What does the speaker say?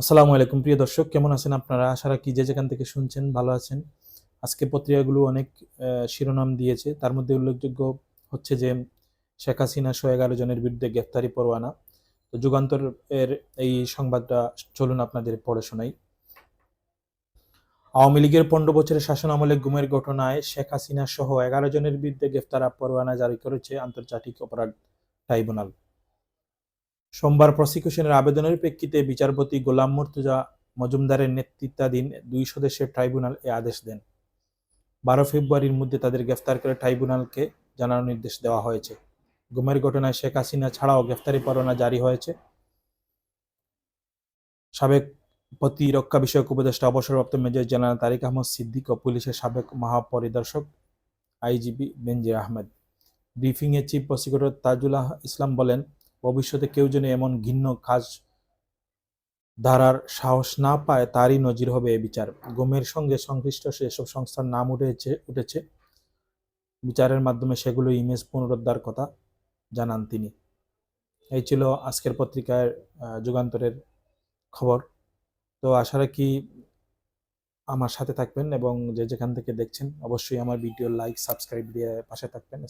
আসসালামু আলাইকুম প্রিয় দর্শক, কেমন আছেন আপনারা? আশা রাখি যে যেখান থেকে শুনছেন ভালো আছেন। আজকে পত্রিকাগুলো অনেক শিরোনাম দিয়েছে। তার মধ্যে উল্লেখযোগ্য হচ্ছে যে শেখ হাসিনা সহ 11 জনের বিরুদ্ধে গ্রেফতারি পরোয়ানা। তো যুগান্তর এর এই সংবাদটা চলুন আপনাদের পড়ে শোনাই। আওয়ামী লীগের 15 বছরের শাসনামলে গুমের ঘটনায় শেখ হাসিনা সহ 11 জনের বিরুদ্ধে গ্রেফতার পরোয়ানা জারি করেছে আন্তর্জাতিক অপরাধ ট্রাইব্যুনাল। সোমবার প্রসিকিউশনের আবেদনের প্রেক্ষিতে বিচারপতি গোলাম মুর্তজা মজুমদারের নেতৃত্বাধীন 2 সদস্যের ট্রাইব্যুনাল এ আদেশ দেন। 12 ফেব্রুয়ারির মধ্যে তাদের গ্রেফতার করে ট্রাইব্যুনালকে জানানোর নির্দেশ দেওয়া হয়েছে। গুমের ঘটনায় শেখ হাসিনা ছাড়াও গ্রেফতারি পরোয়ানা জারি হয়েছে সাবেক প্রতিরক্ষা বিষয়ক উপদেষ্টা অবসরপ্রাপ্ত মেজর জেনারেল তারিক আহমদ সিদ্দিক ও পুলিশের সাবেক মহাপরিদর্শক আইজিপি বেনজির আহমেদ। ব্রিফিংয়ে চিফ প্রসিকিউটর তাজুল ইসলাম বলেন, ভবিষ্যতে কেউ যেন এমন ঘৃণ্য কাজ ধারার সাহস না পায় তারই নজির হবে এ বিচার। গুমের সঙ্গে সংশ্লিষ্ট সেসব সংস্থার নাম উঠেছে বিচারের মাধ্যমে সেগুলো ইমেজ পুনরুদ্ধার কথা জানান তিনি। এই ছিল আজকের পত্রিকার যুগান্তরের খবর। তো আশা রাখি আমার সাথে থাকবেন এবং যে যেখান থেকে দেখছেন অবশ্যই আমার ভিডিও লাইক সাবস্ক্রাইব দিয়ে পাশে থাকবেন।